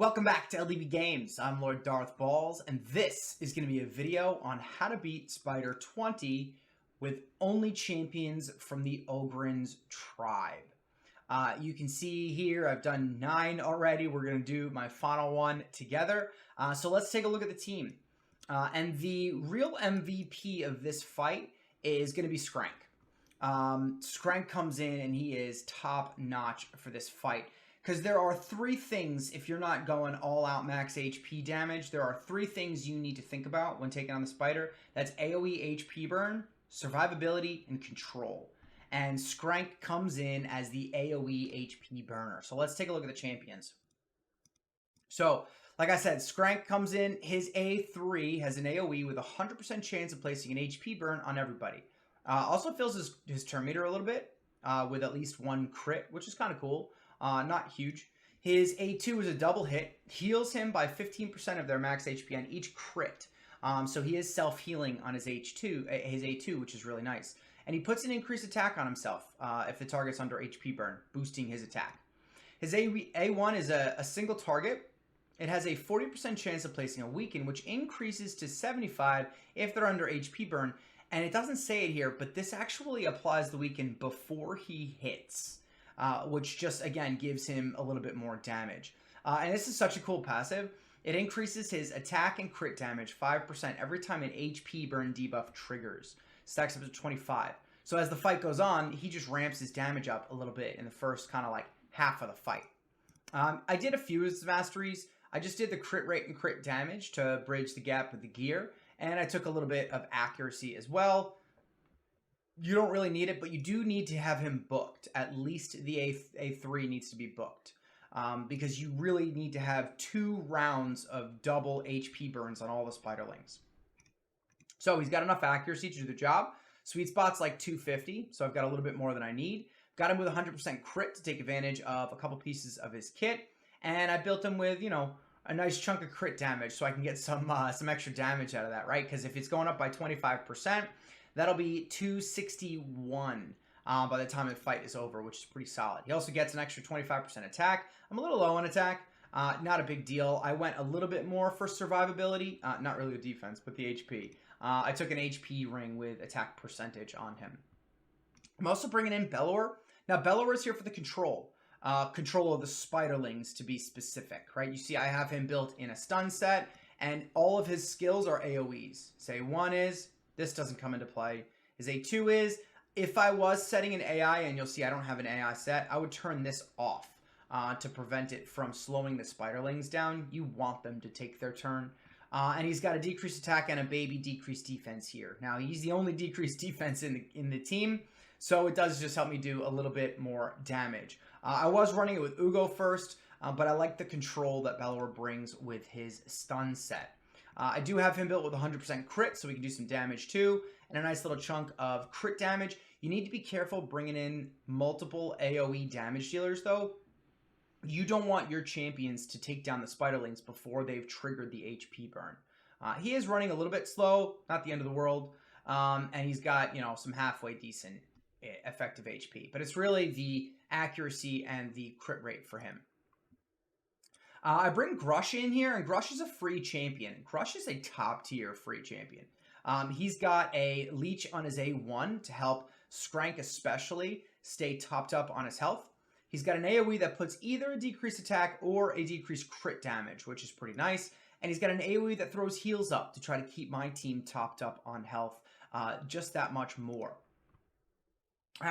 Welcome back to LDB Games. I'm Lord Darth Balls, and this is going to be a video on how to beat Spider 20 with only champions from the OGRYN's tribe. You can see here I've done 9 already. We're going to do my final one together. So let's take a look at the team. And the real MVP of this fight is going to be Skrank. Skrank comes in and he is top notch for this fight. Because there are 3 things, if you're not going all out max HP damage, there are 3 things you need to think about when taking on the spider. That's AoE HP burn, survivability, and control. And Skrank comes in as the AoE HP burner. So let's take a look at the champions. So, like I said, Skrank comes in, his A3 has an AoE with a 100% chance of placing an HP burn on everybody. Also fills his turn meter a little bit with at least 1 crit, which is kind of cool. Not huge. His A2 is a double hit, heals him by 15% of their max HP on each crit. So he is self-healing on his A2, which is really nice. And he puts an increased attack on himself if the target's under HP burn, boosting his attack. His A1 is a single target. It has a 40% chance of placing a weaken, which increases to 75 if they're under HP burn. And it doesn't say it here, but this actually applies the weaken before he hits. Which just, again, gives him a little bit more damage. And this is such a cool passive. It increases his attack and crit damage 5% every time an HP burn debuff triggers. Stacks up to 25. So as the fight goes on, he just ramps his damage up a little bit in the first kind of like half of the fight. I did a few of his masteries. I just did the crit rate and crit damage to bridge the gap with the gear. And I took a little bit of accuracy as well. You don't really need it, but you do need to have him booked. At least the A3 needs to be booked. Because you really need to have 2 rounds of double HP burns on all the spiderlings. So he's got enough accuracy to do the job. Sweet spot's like 250, so I've got a little bit more than I need. Got him with 100% crit to take advantage of a couple pieces of his kit. And I built him with, you know, a nice chunk of crit damage so I can get some extra damage out of that, right? Because if it's going up by 25%, that'll be 261 by the time the fight is over, which is pretty solid. He also gets an extra 25% attack. I'm a little low on attack. Not a big deal. I went a little bit more for survivability. Not really with defense, but the HP. I took an HP ring with attack percentage on him. I'm also bringing in Bellower. Now, Bellower is here for the control. Control of the spiderlings, to be specific, right? You see I have him built in a stun set, and all of his skills are AoEs. Say 1 is... This doesn't come into play. His A2 is, if I was setting an AI, and you'll see I don't have an AI set, I would turn this off to prevent it from slowing the spiderlings down. You want them to take their turn. And he's got a decreased attack and a baby decreased defense here. Now, he's the only decreased defense in the team, so it does just help me do a little bit more damage. I was running it with Ugo first, but I like the control that Bellower brings with his stun set. I do have him built with 100% crit, so we can do some damage too, and a nice little chunk of crit damage. You need to be careful bringing in multiple AoE damage dealers, though. You don't want your champions to take down the spiderlings before they've triggered the HP burn. He is running a little bit slow, not the end of the world, and he's got, you know, some halfway decent effective HP. But it's really the accuracy and the crit rate for him. I bring Grush in here, and Grush is a free champion. Grush is a top-tier free champion. He's got a leech on his A1 to help Skrank especially stay topped up on his health. He's got an AoE that puts either a decreased attack or a decreased crit damage, which is pretty nice. And he's got an AoE that throws heals up to try to keep my team topped up on health just that much more.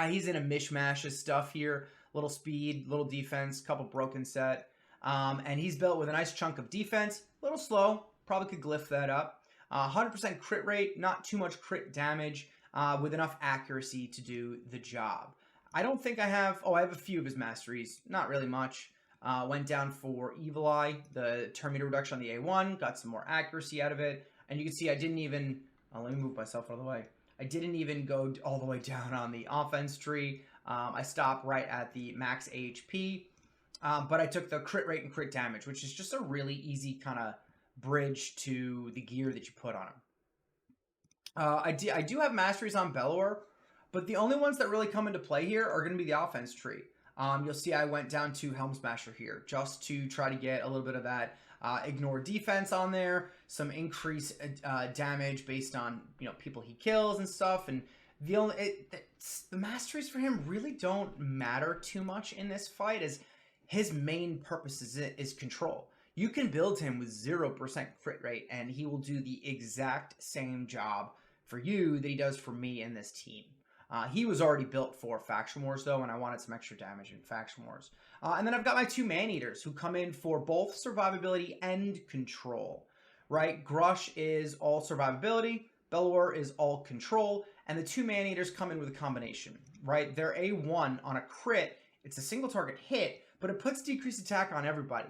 He's in a mishmash of stuff here. Little speed, little defense, couple broken set. And he's built with a nice chunk of defense, a little slow, probably could glyph that up. 100% crit rate, not too much crit damage, with enough accuracy to do the job. I don't think I have, I have a few of his masteries, not really much. Went down for Evil Eye, the turn meter reduction on the A1, got some more accuracy out of it. And you can see I didn't even, let me move myself out of the way. I didn't even go all the way down on the offense tree. I stopped right at the max HP. But I took the crit rate and crit damage, which is just a really easy kind of bridge to the gear that you put on him. I do have masteries on Bellower, but the only ones that really come into play here are going to be the offense tree. You'll see I went down to Helm Smasher here just to try to get a little bit of that ignore defense on there, some increased damage based on people he kills and stuff. And the masteries for him really don't matter too much in this fight, as his main purpose is control. You can build him with 0% crit rate, and he will do the exact same job for you that he does for me in this team. He was already built for Faction Wars, though, and I wanted some extra damage in Faction Wars. And then I've got my 2 Maneaters, who come in for both survivability and control, right? Grush is all survivability, Bellower is all control, and the 2 Maneaters come in with a combination, right? They're A1 on a crit. It's a single target hit, but it puts decreased attack on everybody.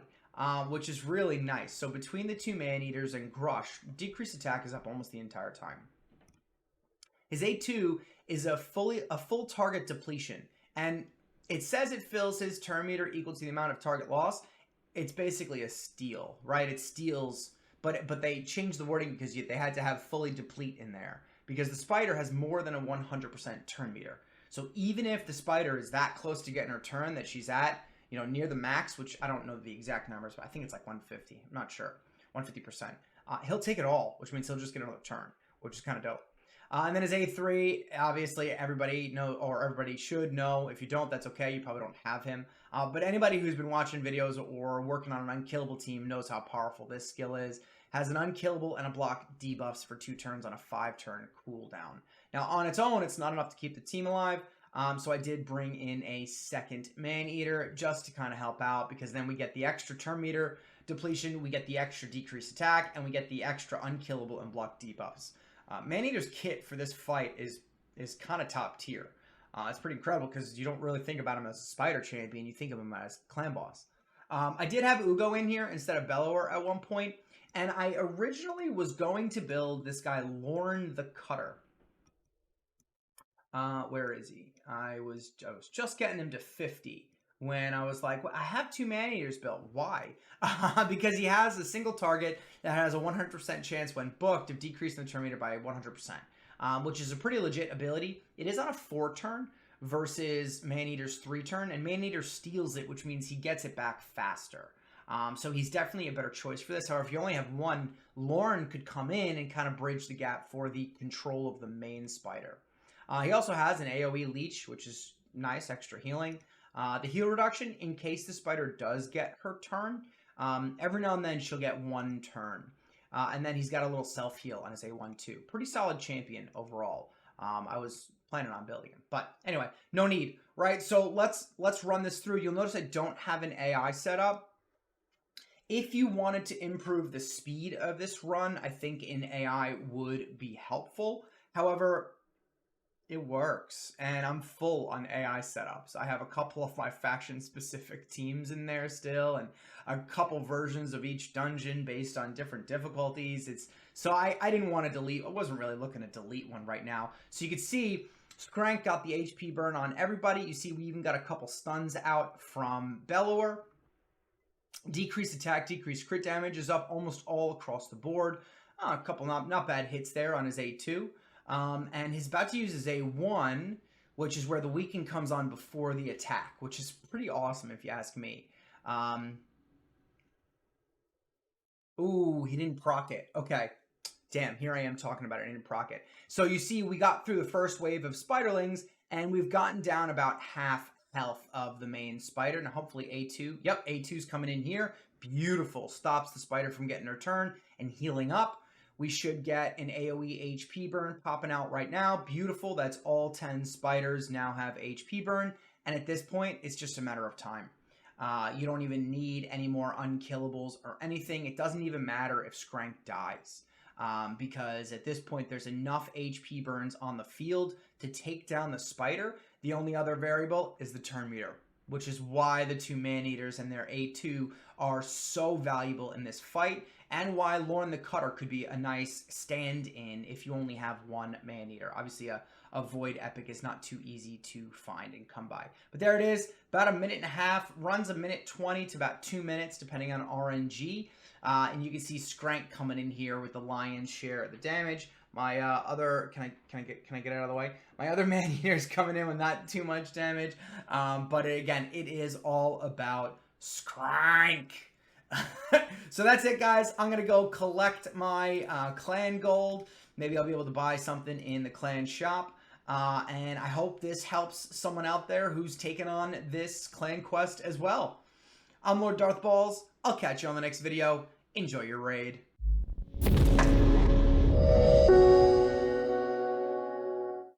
Which is really nice. So between the 2 Maneaters and Grush, decreased attack is up almost the entire time. His A2 is a full target depletion, and it says it fills his turn meter equal to the amount of target loss. It's basically a steal, right? It steals, but they changed the wording because they had to have fully deplete in there, because the spider has more than a 100% turn meter. So even if the spider is that close to getting her turn that she's at, near the max, which I don't know the exact numbers, but I think it's like 150. I'm not sure. 150%. He'll take it all, which means he'll just get another turn, which is kind of dope. And then his A3, obviously everybody should know. If you don't, that's okay. You probably don't have him. But anybody who's been watching videos or working on an unkillable team knows how powerful this skill is. Has an unkillable and a block debuffs for 2 turns on a 5-turn cooldown. Now, on its own, it's not enough to keep the team alive. So I did bring in a second Maneater just to kind of help out, because then we get the extra turn meter depletion, we get the extra decreased attack, and we get the extra unkillable and block debuffs. Maneater's kit for this fight is kind of top tier. It's pretty incredible because you don't really think about him as a spider champion. You think of him as clan boss. I did have Ugo in here instead of Bellower at one point, and I originally was going to build this guy Lorn the Cutter. Where is he? I was just getting him to 50 when I was like, well, I have 2 Maneaters built. Why? Because he has a single target that has a 100% chance when booked of decreasing the turn meter by 100%, which is a pretty legit ability. It is on a 4-turn versus Maneater's 3-turn, and Maneater steals it, which means he gets it back faster. So he's definitely a better choice for this. However, if you only have one, Lorn could come in and kind of bridge the gap for the control of the main spider. He also has an AoE leech, which is nice, extra healing. The heal reduction, in case the spider does get her turn, every now and then she'll get 1 turn. And then he's got a little self-heal on his A1 too. Pretty solid champion overall. I was planning on building him. But anyway, no need, right? So let's run this through. You'll notice I don't have an AI set up. If you wanted to improve the speed of this run, I think an AI would be helpful. However, it works, and I'm full on AI setups. I have a couple of my faction-specific teams in there still, and a couple versions of each dungeon based on different difficulties. So I didn't want to delete. I wasn't really looking to delete one right now. So you can see Skrank got the HP burn on everybody. You see we even got a couple stuns out from Bellower. Decreased attack, decreased crit damage is up almost all across the board. A couple not bad hits there on his A2. And he's about to use his A1, which is where the weaken comes on before the attack, which is pretty awesome if you ask me. Ooh, he didn't proc it. Okay. Damn, here I am talking about it. He didn't proc it. So you see, we got through the first wave of spiderlings, and we've gotten down about half health of the main spider. Now, hopefully A2. Yep, A2's coming in here. Beautiful. Stops the spider from getting her turn and healing up. We should get an AoE HP burn popping out right now. Beautiful. That's all 10 spiders now have HP burn. And at this point, it's just a matter of time. You don't even need any more unkillables or anything. It doesn't even matter if Skrank dies. Because at this point, there's enough HP burns on the field to take down the spider. The only other variable is the turn meter, which is why the 2 Maneaters and their A2 are so valuable in this fight, and why Lorn the Cutter could be a nice stand-in if you only have 1 Maneater. Obviously, a Void Epic is not too easy to find and come by. But there it is, about 1.5 minutes, runs 1:20 to about 2 minutes, depending on RNG. And you can see Skrank coming in here with the lion's share of the damage. My other, can I get out of the way? My other Maneater's coming in with not too much damage. But again, it is all about Skrank. So that's it, guys. I'm gonna go collect my clan gold. Maybe I'll be able to buy something in the clan shop. And I hope this helps someone out there who's taken on this clan quest as well. I'm Lord Darth Balls. I'll catch you on the next video. Enjoy your raid.